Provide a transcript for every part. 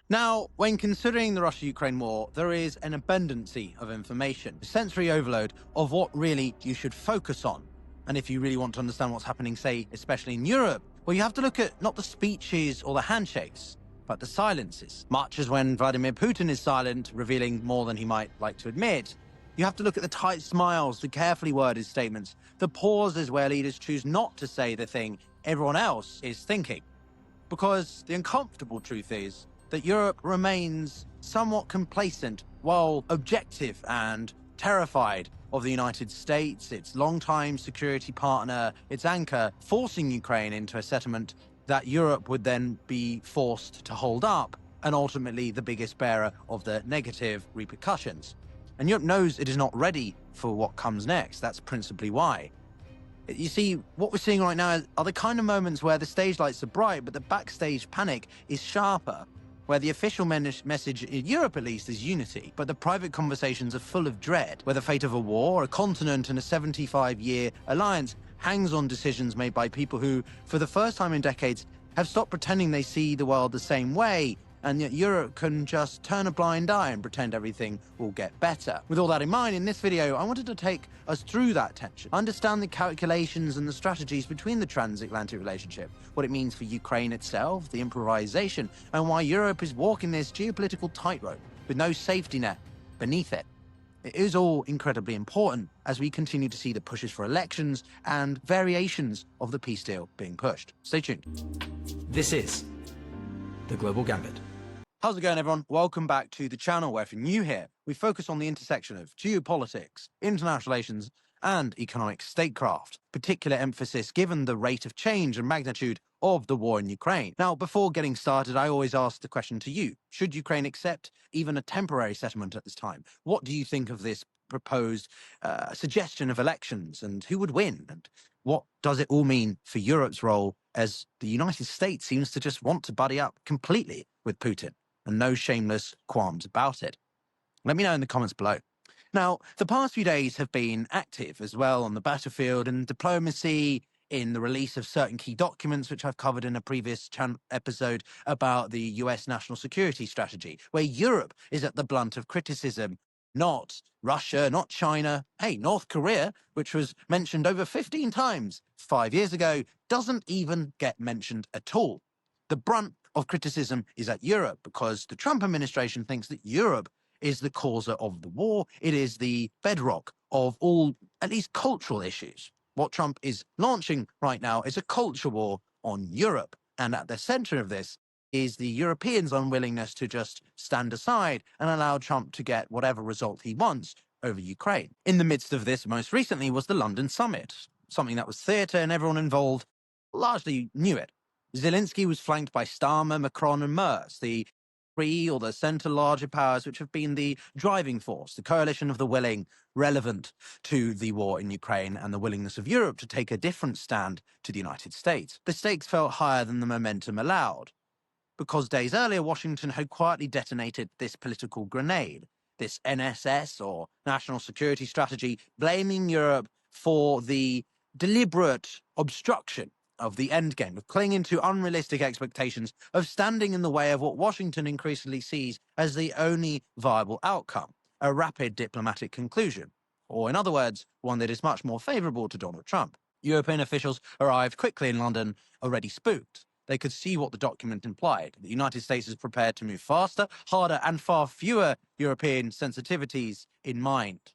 Now, when considering the Russia-Ukraine war, there is an abundancy of information, sensory overload of what really you should focus on. And if you really want to understand what's happening, say, especially in Europe, well, you have to look at not the speeches or the handshakes, but the silences. Much as when Vladimir Putin is silent, revealing more than he might like to admit, you have to look at the tight smiles, the carefully worded statements, the pauses where leaders choose not to say the thing everyone else is thinking. Because the uncomfortable truth is that Europe remains somewhat complacent while objective and terrified of the United States, its longtime security partner, its anchor, forcing Ukraine into a settlement that Europe would then be forced to hold up, and ultimately the biggest bearer of the negative repercussions. And Europe knows it is not ready for what comes next. That's principally why. You see, what we're seeing right now are the kind of moments where the stage lights are bright, but the backstage panic is sharper, where the official message, in Europe at least, is unity, but the private conversations are full of dread, where the fate of a war, a continent, and a 75-year alliance hangs on decisions made by people who, for the first time in decades, have stopped pretending they see the world the same way, and yet Europe can just turn a blind eye and pretend everything will get better. With all that in mind, in this video, I wanted to take us through that tension, understand the calculations and the strategies between the transatlantic relationship, what it means for Ukraine itself, the improvisation, and why Europe is walking this geopolitical tightrope with no safety net beneath it. It is all incredibly important as we continue to see the pushes for elections and variations of the peace deal being pushed. Stay tuned. This is The Global Gambit. How's it going, everyone? Welcome back to the channel where, if you're new here, we focus on the intersection of geopolitics, international relations, and economic statecraft, particular emphasis given the rate of change and magnitude of the war in Ukraine. Now, before getting started, I always ask the question to you. Should Ukraine accept even a temporary settlement at this time? What do you think of this proposed suggestion of elections, and who would win? And what does it all mean for Europe's role, as the United States seems to just want to buddy up completely with Putin, and no shameless qualms about it? Let me know in the comments below. Now, the past few days have been active as well on the battlefield and diplomacy, in the release of certain key documents, which I've covered in a previous episode about the US national security strategy, where Europe is at the blunt of criticism, not Russia, not China. Hey, North Korea, which was mentioned over 15 times 5 years ago, doesn't even get mentioned at all. The brunt of criticism is at Europe, because the Trump administration thinks that Europe is the causer of the war. It is the bedrock of all, at least, cultural issues. What Trump is launching right now is a culture war on Europe. And at the center of this is the Europeans' unwillingness to just stand aside and allow Trump to get whatever result he wants over Ukraine. In the midst of this, most recently, was the London summit, something that was theater, and everyone involved largely knew it. Zelensky was flanked by Starmer, Macron, and Merz, the three or the centre larger powers which have been the driving force, the coalition of the willing, relevant to the war in Ukraine and the willingness of Europe to take a different stand to the United States. The stakes felt higher than the momentum allowed, because days earlier Washington had quietly detonated this political grenade, this NSS, or National Security Strategy, blaming Europe for the deliberate obstruction of the endgame, of clinging to unrealistic expectations, of standing in the way of what Washington increasingly sees as the only viable outcome, a rapid diplomatic conclusion, or in other words, one that is much more favorable to Donald Trump. European officials arrived quickly in London, already spooked. They could see what the document implied. The United States is prepared to move faster, harder, and far fewer European sensitivities in mind.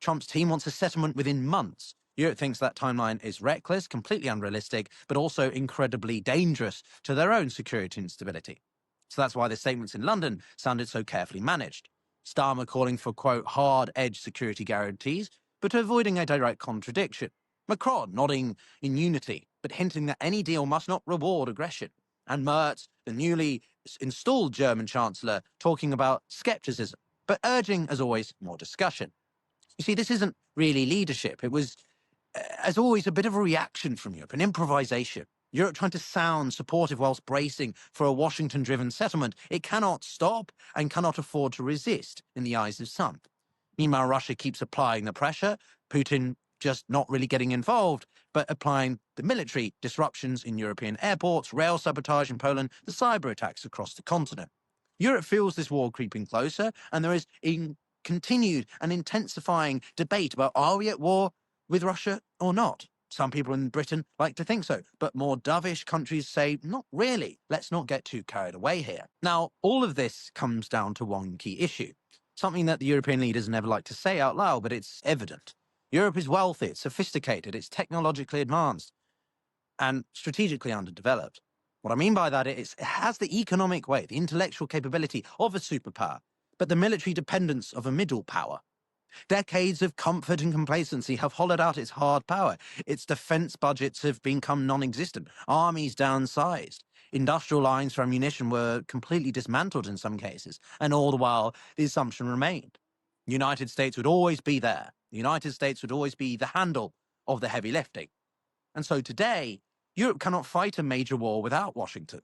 Trump's team wants a settlement within months. Europe thinks that timeline is reckless, completely unrealistic, but also incredibly dangerous to their own security and stability. So that's why the statements in London sounded so carefully managed. Starmer calling for, quote, hard-edged security guarantees, but avoiding a direct contradiction. Macron nodding in unity, but hinting that any deal must not reward aggression. And Merz, the newly installed German chancellor, talking about skepticism, but urging, as always, more discussion. You see, this isn't really leadership. It was, as always, a bit of a reaction from Europe, an improvisation. Europe trying to sound supportive whilst bracing for a Washington-driven settlement it cannot stop and cannot afford to resist in the eyes of some. Meanwhile, Russia keeps applying the pressure, Putin just not really getting involved, but applying the military disruptions in European airports, rail sabotage in Poland, the cyber attacks across the continent. Europe feels this war creeping closer, and there is a continued and intensifying debate about, are we at war with Russia or not? Some people in Britain like to think so, but more dovish countries say, not really. Let's not get too carried away here. Now, all of this comes down to one key issue, something that the European leaders never like to say out loud, but it's evident. Europe is wealthy, it's sophisticated, it's technologically advanced, and strategically underdeveloped. What I mean by that is it has the economic weight, the intellectual capability of a superpower, but the military dependence of a middle power. Decades of comfort and complacency have hollowed out its hard power. Its defense budgets have become non-existent, armies downsized. Industrial lines for ammunition were completely dismantled in some cases, and all the while, the assumption remained. The United States would always be there. The United States would always be the handle of the heavy lifting. And so today, Europe cannot fight a major war without Washington.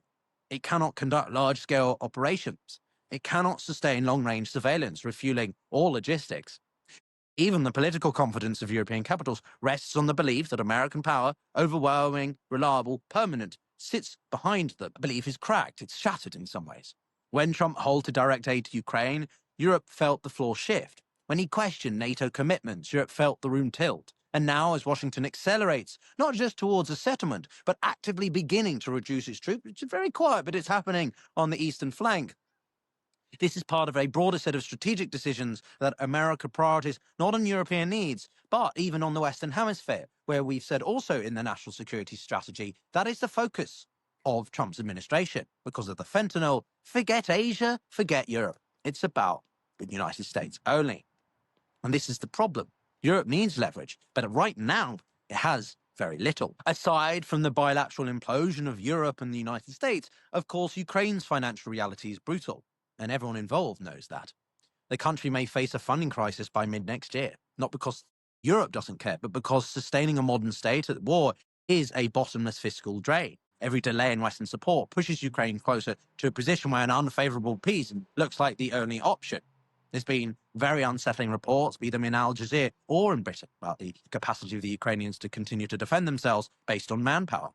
It cannot conduct large-scale operations. It cannot sustain long-range surveillance, refueling, or logistics. Even the political confidence of European capitals rests on the belief that American power, overwhelming, reliable, permanent, sits behind them. The belief is cracked, it's shattered in some ways. When Trump halted direct aid to Ukraine, Europe felt the floor shift. When he questioned NATO commitments, Europe felt the room tilt. And now, as Washington accelerates, not just towards a settlement, but actively beginning to reduce its troops, which is very quiet, but it's happening on the eastern flank. This is part of a broader set of strategic decisions that America priorities not on European needs, but even on the Western Hemisphere, where we've said also in the national security strategy that is the focus of Trump's administration. Because of the fentanyl, forget Asia, forget Europe. It's about the United States only. And this is the problem. Europe needs leverage, but right now it has very little. Aside from the bilateral implosion of Europe and the United States, of course, Ukraine's financial reality is brutal, and everyone involved knows that. The country may face a funding crisis by mid-next year, not because Europe doesn't care, but because sustaining a modern state at war is a bottomless fiscal drain. Every delay in Western support pushes Ukraine closer to a position where an unfavorable peace looks like the only option. There's been very unsettling reports, be them in Al Jazeera or in Britain, about the capacity of the Ukrainians to continue to defend themselves based on manpower.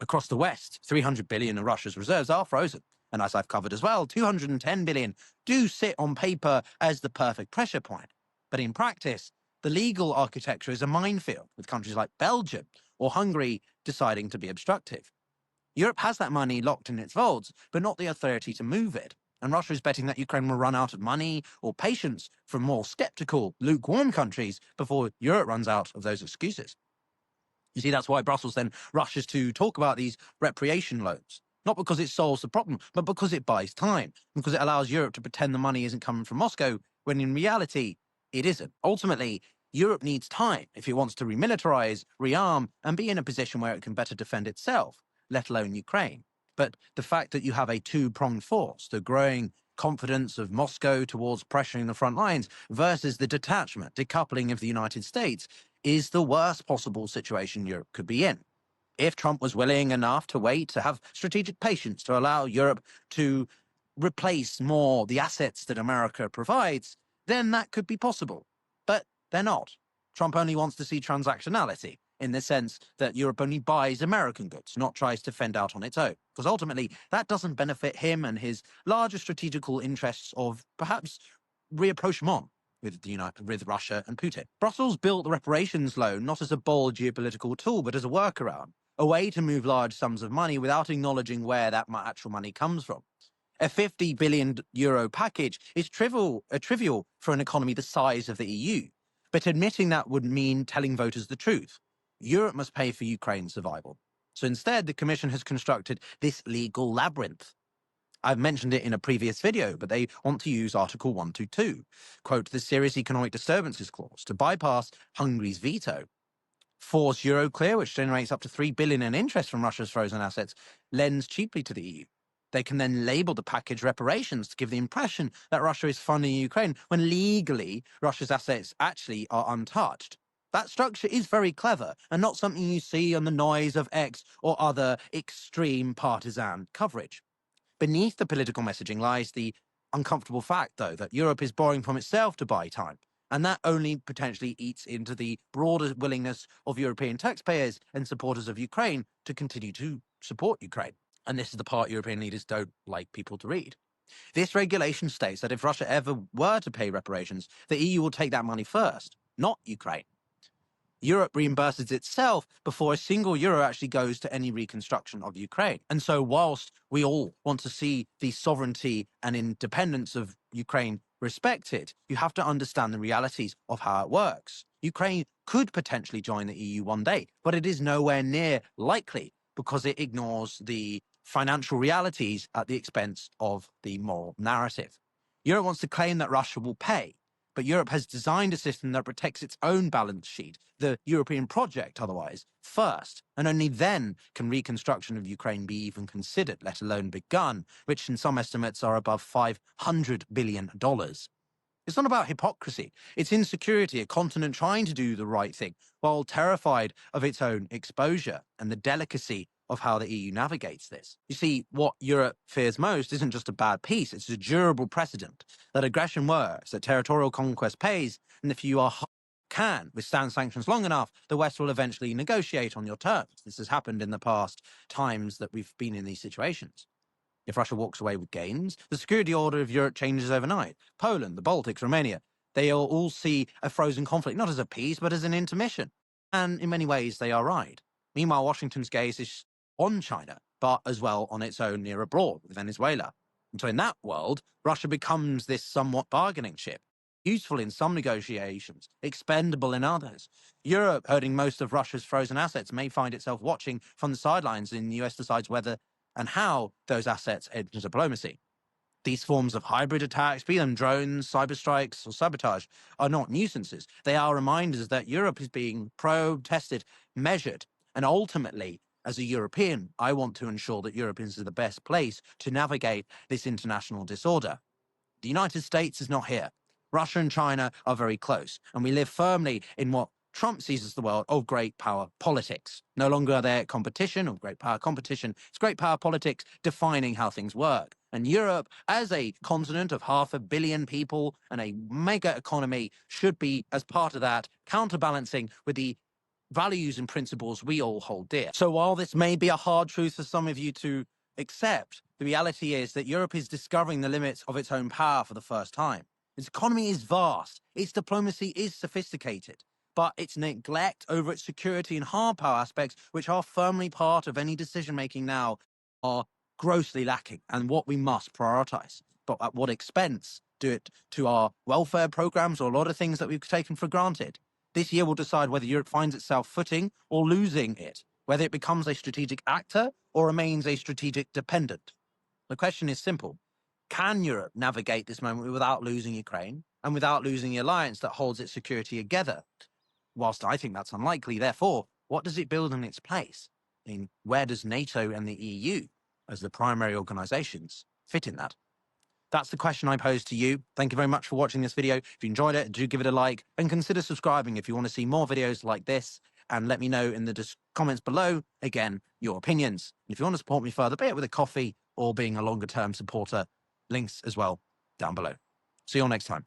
Across the West, 300 billion of Russia's reserves are frozen. And as I've covered as well, 210 billion do sit on paper as the perfect pressure point. But in practice, the legal architecture is a minefield, with countries like Belgium or Hungary deciding to be obstructive. Europe has that money locked in its vaults, but not the authority to move it. And Russia is betting that Ukraine will run out of money or patience from more skeptical, lukewarm countries before Europe runs out of those excuses. You see, that's why Brussels then rushes to talk about these reparation loans. Not because it solves the problem, but because it buys time, because it allows Europe to pretend the money isn't coming from Moscow, when in reality, it isn't. Ultimately, Europe needs time if it wants to remilitarize, rearm, and be in a position where it can better defend itself, let alone Ukraine. But the fact that you have a two-pronged force, the growing confidence of Moscow towards pressuring the front lines versus the detachment, decoupling of the United States, is the worst possible situation Europe could be in. If Trump was willing enough to wait, to have strategic patience, to allow Europe to replace more the assets that America provides, then that could be possible. But they're not. Trump only wants to see transactionality, in the sense that Europe only buys American goods, not tries to fend out on its own. Because ultimately, that doesn't benefit him and his larger strategical interests of perhaps rapprochement with Russia and Putin. Brussels built the reparations loan not as a bold geopolitical tool, but as a workaround, a way to move large sums of money without acknowledging where that actual money comes from. A 50 billion euro package is trivial for an economy the size of the EU, but admitting that would mean telling voters the truth. Europe must pay for Ukraine's survival. So instead, the Commission has constructed this legal labyrinth. I've mentioned it in a previous video, but they want to use Article 122, quote, the Serious Economic Disturbances Clause, to bypass Hungary's veto. Force Euroclear, which generates up to 3 billion in interest from Russia's frozen assets, lends cheaply to the EU. They can then label the package reparations to give the impression that Russia is funding Ukraine, when legally Russia's assets actually are untouched. That structure is very clever and not something you see on the noise of X or other extreme partisan coverage. Beneath the political messaging lies the uncomfortable fact, though, that Europe is borrowing from itself to buy time. And that only potentially eats into the broader willingness of European taxpayers and supporters of Ukraine to continue to support Ukraine. And this is the part European leaders don't like people to read. This regulation states that if Russia ever were to pay reparations, the EU will take that money first, not Ukraine. Europe reimburses itself before a single euro actually goes to any reconstruction of Ukraine. And so whilst we all want to see the sovereignty and independence of Ukraine respected, you have to understand the realities of how it works. Ukraine could potentially join the EU one day, but it is nowhere near likely because it ignores the financial realities at the expense of the moral narrative. Europe wants to claim that Russia will pay, but Europe has designed a system that protects its own balance sheet, the European project otherwise, first, and only then can reconstruction of Ukraine be even considered, let alone begun, which in some estimates are above $500 billion. It's not about hypocrisy. It's insecurity, a continent trying to do the right thing while terrified of its own exposure and the delicacy of how the EU navigates this. You see, what Europe fears most isn't just a bad peace, it's a durable precedent that aggression works, that territorial conquest pays, and if you can withstand sanctions long enough, the West will eventually negotiate on your terms. This has happened in the past times that we've been in these situations. If Russia walks away with gains, the security order of Europe changes overnight. Poland, the Baltics, Romania, they all see a frozen conflict not as a peace, but as an intermission. And in many ways, they are right. Meanwhile, Washington's gaze is on China, but as well on its own near abroad with Venezuela. And so in that world, Russia becomes this somewhat bargaining chip, useful in some negotiations, expendable in others. Europe, herding most of Russia's frozen assets, may find itself watching from the sidelines and the US decides whether and how those assets enter diplomacy. These forms of hybrid attacks, be them drones, cyber strikes, or sabotage, are not nuisances. They are reminders that Europe is being probed, tested, measured, and ultimately, as a European, I want to ensure that Europe is the best place to navigate this international disorder. The United States is not here. Russia and China are very close, and we live firmly in what Trump sees as the world of great power politics. No longer are there competition or great power competition. It's great power politics defining how things work. And Europe, as a continent of 500 million people and a mega economy, should be, as part of that, counterbalancing with the values and principles we all hold dear. So while this may be a hard truth for some of you to accept, the reality is that Europe is discovering the limits of its own power for the first time. Its economy is vast, its diplomacy is sophisticated, but its neglect over its security and hard power aspects, which are firmly part of any decision-making now, are grossly lacking and what we must prioritize. But at what expense? Do it to our welfare programs or a lot of things that we've taken for granted. This year will decide whether Europe finds itself footing or losing it, whether it becomes a strategic actor or remains a strategic dependent. The question is simple. Can Europe navigate this moment without losing Ukraine and without losing the alliance that holds its security together? Whilst I think that's unlikely, therefore, what does it build in its place? I mean, where does NATO and the EU, as the primary organizations, fit in that? That's the question I pose to you. Thank you very much for watching this video. If you enjoyed it, do give it a like and consider subscribing if you want to see more videos like this. And let me know in the comments below, again, your opinions. If you want to support me further, be it with a coffee or being a longer term supporter, links as well down below. See you all next time.